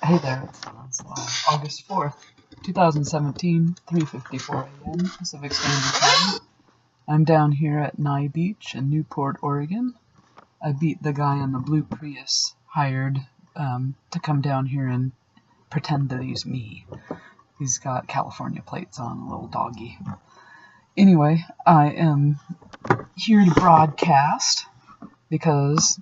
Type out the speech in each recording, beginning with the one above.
Hey there, it's Synopsis August 4th, 2017, 3:54 a.m. Pacific Standard Time. I'm down here at Nye Beach in Newport, Oregon. I beat the guy in the blue Prius hired to come down here and pretend that he's me. He's got California plates on, a little doggy. Anyway, I am here to broadcast because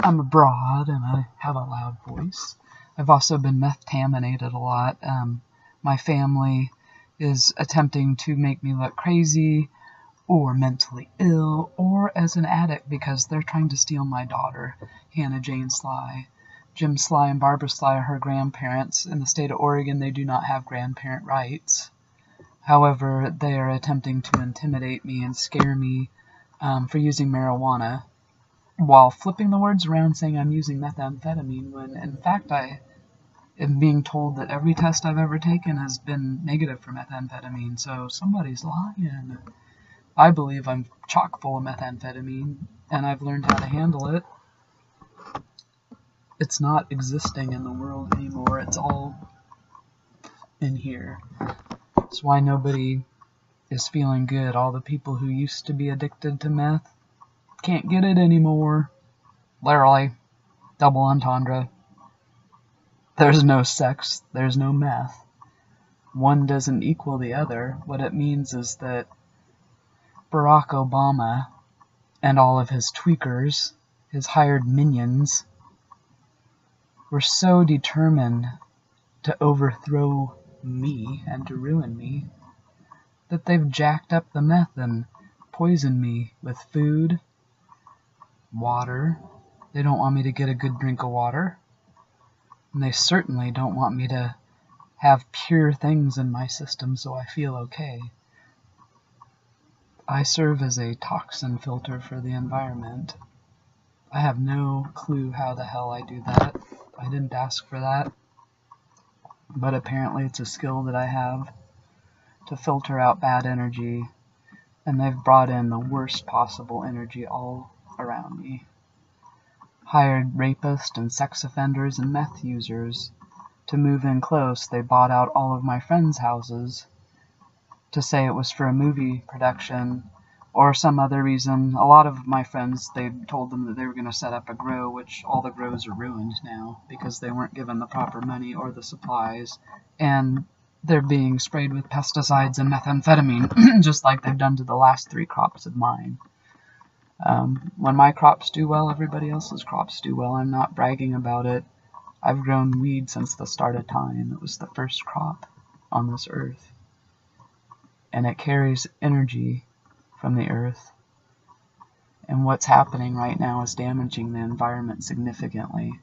I'm abroad and I have a loud voice. I've also been meth-taminated a lot. My family is attempting to make me look crazy or mentally ill or as an addict because they're trying to steal my daughter, Hannah Jane Sly. Jim Sly and Barbara Sly are her grandparents. In the state of Oregon, they do not have grandparent rights. However, they are attempting to intimidate me and scare me for using marijuana while flipping the words around saying I'm using methamphetamine when in fact I am being told that every test I've ever taken has been negative for methamphetamine, so somebody's lying. I believe I'm chock full of methamphetamine, and I've learned how to handle it. It's not existing in the world anymore, it's all in here. That's why nobody is feeling good. All the people who used to be addicted to meth can't get it anymore. Literally. Double entendre. There's no sex, there's no meth. One doesn't equal the other. What it means is that Barack Obama and all of his tweakers, his hired minions, were so determined to overthrow me and to ruin me that they've jacked up the meth and poisoned me with food, water. They don't want me to get a good drink of water. And they certainly don't want me to have pure things in my system so I feel okay. I serve as a toxin filter for the environment. I have no clue how the hell I do that. I didn't ask for that. But apparently it's a skill that I have to filter out bad energy, and they've brought in the worst possible energy all around me. Hired rapists and sex offenders and meth users to move in close. They bought out all of my friends' houses to say it was for a movie production or some other reason. A lot of my friends, they told them that they were going to set up a grow, which all the grows are ruined now because they weren't given the proper money or the supplies, and they're being sprayed with pesticides and methamphetamine just like they've done to the last 3 crops of mine. When my crops do well, everybody else's crops do well. I'm not bragging about it. I've grown weed since the start of time. It was the first crop on this earth. And it carries energy from the earth. And what's happening right now is damaging the environment significantly.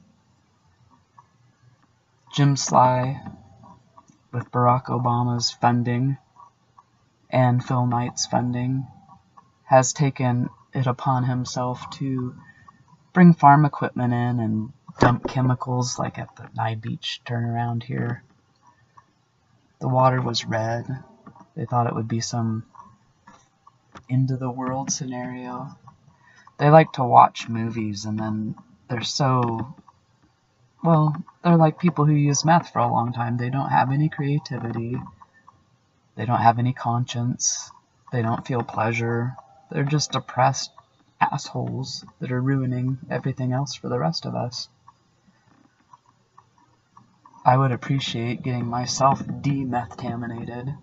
Jim Sly, with Barack Obama's funding and Phil Knight's funding, has taken it upon himself to bring farm equipment in and dump chemicals like at the Nye Beach turnaround here. The water was red. They thought it would be some end of the world scenario. They like to watch movies and then they're like people who use meth for a long time. They don't have any creativity. They don't have any conscience. They don't feel pleasure. They're just depressed assholes that are ruining everything else for the rest of us. I would appreciate getting myself demethtaminated.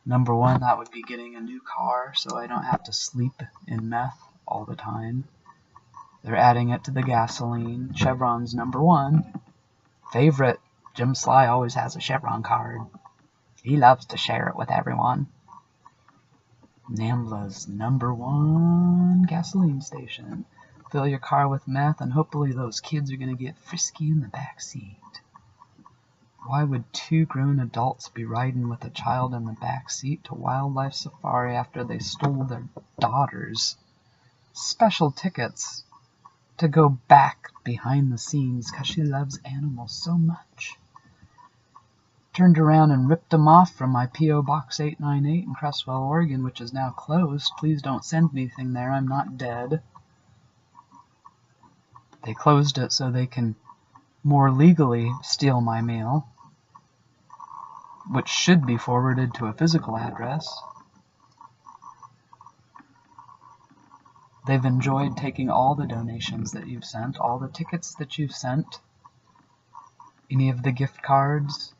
Number one, that would be getting a new car so I don't have to sleep in meth all the time. They're adding it to the gasoline. Chevron's number one. Favorite. Jim Sly always has a Chevron card. He loves to share it with everyone. NAMBLA's number one gasoline station. Fill your car with meth and hopefully those kids are going to get frisky in the back seat. Why would 2 grown adults be riding with a child in the back seat to wildlife safari after they stole their daughter's special tickets to go back behind the scenes because she loves animals so much? Turned around and ripped them off from my P.O. Box 898 in Cresswell, Oregon, which is now closed. Please don't send anything there. I'm not dead. They closed it so they can more legally steal my mail, which should be forwarded to a physical address. They've enjoyed taking all the donations that you've sent, all the tickets that you've sent, any of the gift cards,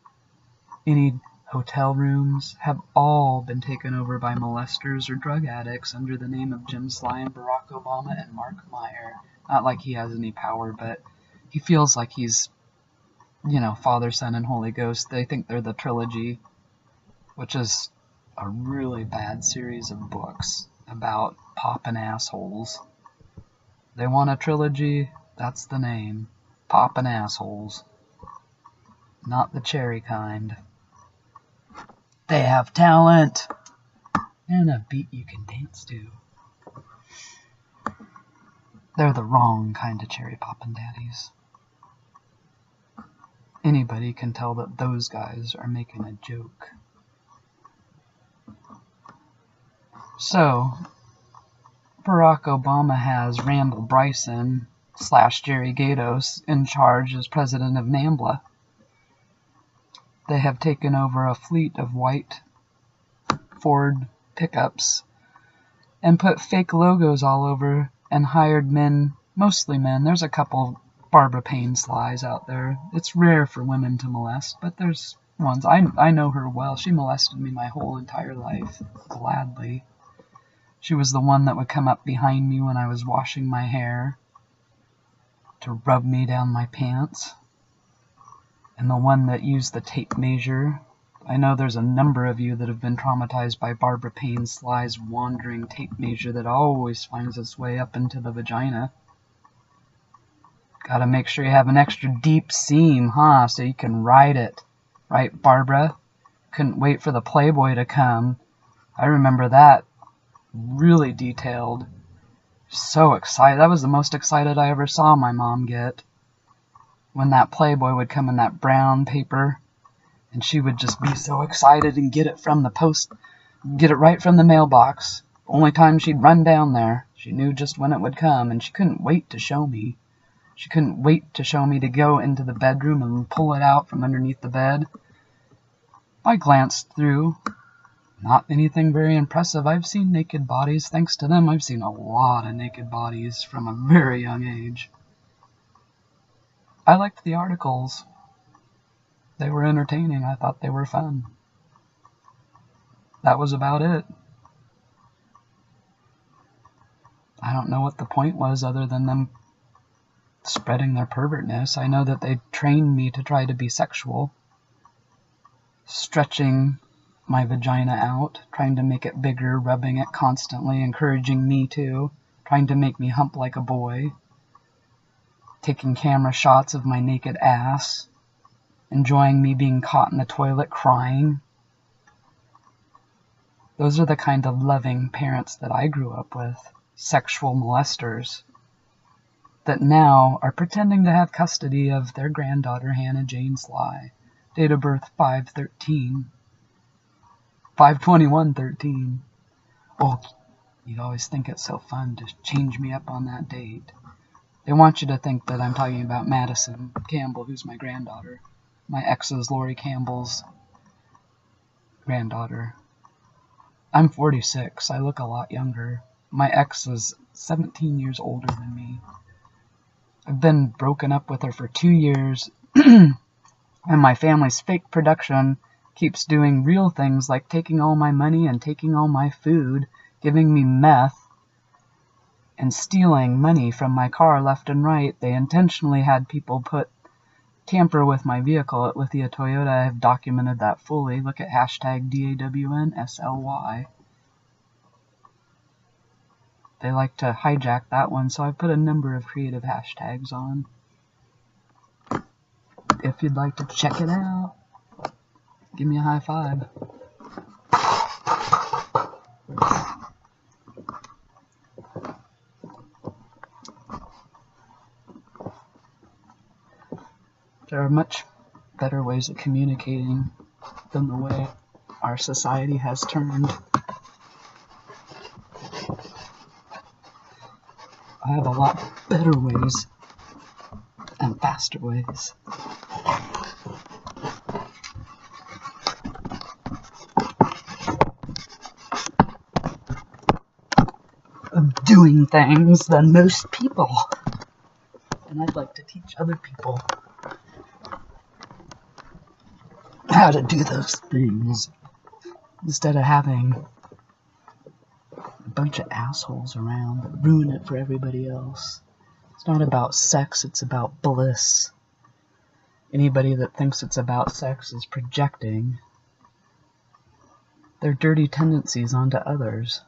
any hotel rooms, have all been taken over by molesters or drug addicts under the name of Jim Sly and Barack Obama and Mark Meyer. Not like he has any power, but he feels like he's, you know, Father, Son, and Holy Ghost. They think they're the trilogy, which is a really bad series of books about poppin' assholes. They want a trilogy, that's the name. Poppin' assholes. Not the cherry kind. They have talent and a beat you can dance to. They're the wrong kind of cherry poppin' daddies. Anybody can tell that those guys are making a joke. So, Barack Obama has Randall Bryson / Jerry Gatos in charge as president of NAMBLA. They have taken over a fleet of white Ford pickups and put fake logos all over and hired men, mostly men. There's a couple Barbara Payne Slys out there. It's rare for women to molest, but there's ones. I know her well. She molested me my whole entire life, gladly. She was the one that would come up behind me when I was washing my hair to rub me down my pants. And the one that used the tape measure. I know there's a number of you that have been traumatized by Barbara Payne Sly's wandering tape measure that always finds its way up into the vagina. Gotta make sure you have an extra deep seam, huh, so you can ride it. Right, Barbara? Couldn't wait for the Playboy to come. I remember that. Really detailed. So excited. That was the most excited I ever saw my mom get. When that Playboy would come in that brown paper, and she would just be so excited and get it from the post, get it right from the mailbox. Only time she'd run down there. She knew just when it would come, and she couldn't wait to show me. She couldn't wait to show me to go into the bedroom and pull it out from underneath the bed. I glanced through. Not anything very impressive. I've seen naked bodies. Thanks to them, I've seen a lot of naked bodies from a very young age. I liked the articles. They were entertaining. I thought they were fun. That was about it. I don't know what the point was other than them spreading their pervertness. I know that they trained me to try to be sexual. Stretching my vagina out, trying to make it bigger, rubbing it constantly, encouraging me to, trying to make me hump like a boy. Taking camera shots of my naked ass, enjoying me being caught in the toilet crying. Those are the kind of loving parents that I grew up with, sexual molesters, that now are pretending to have custody of their granddaughter Hannah Jane Sly, date of birth 5/21/13. Oh, you'd always think it's so fun to change me up on that date. They want you to think that I'm talking about Madison Campbell, who's my granddaughter. My ex's Lori Campbell's granddaughter. I'm 46. I look a lot younger. My ex is 17 years older than me. I've been broken up with her for 2 years, and my family's fake production keeps doing real things like taking all my money and taking all my food, giving me meth, and stealing money from my car left and right. They intentionally had people tamper with my vehicle at Lithia Toyota. I have documented that fully. Look at hashtag DAWNSLY. They like to hijack that one, so I put a number of creative hashtags on. If you'd like to check it out, give me a high five. There are much better ways of communicating than the way our society has turned. I have a lot better ways and faster ways. Of doing things than most people. And I'd like to teach other people how to do those things instead of having a bunch of assholes around that ruin it for everybody else. It's not about sex, it's about bliss. Anybody that thinks it's about sex is projecting their dirty tendencies onto others.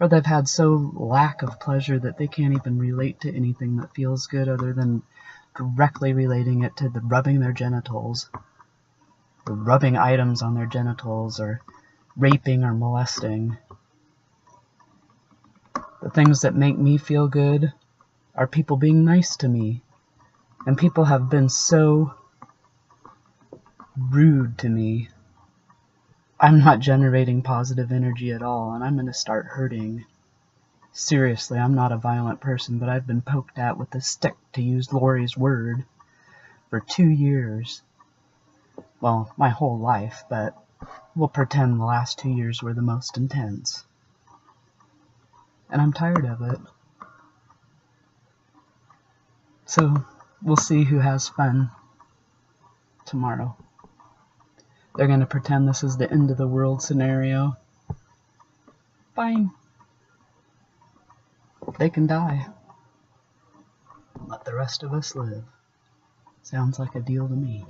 Or they've had so lack of pleasure that they can't even relate to anything that feels good other than directly relating it to the rubbing their genitals, or rubbing items on their genitals, or raping or molesting. The things that make me feel good are people being nice to me. And people have been so rude to me. I'm not generating positive energy at all, and I'm going to start hurting. Seriously, I'm not a violent person, but I've been poked at with a stick, to use Lori's word, for 2 years. Well, my whole life, but we'll pretend the last 2 years were the most intense. And I'm tired of it. So, we'll see who has fun tomorrow. They're going to pretend this is the end of the world scenario. Fine. They can die. Let the rest of us live. Sounds like a deal to me.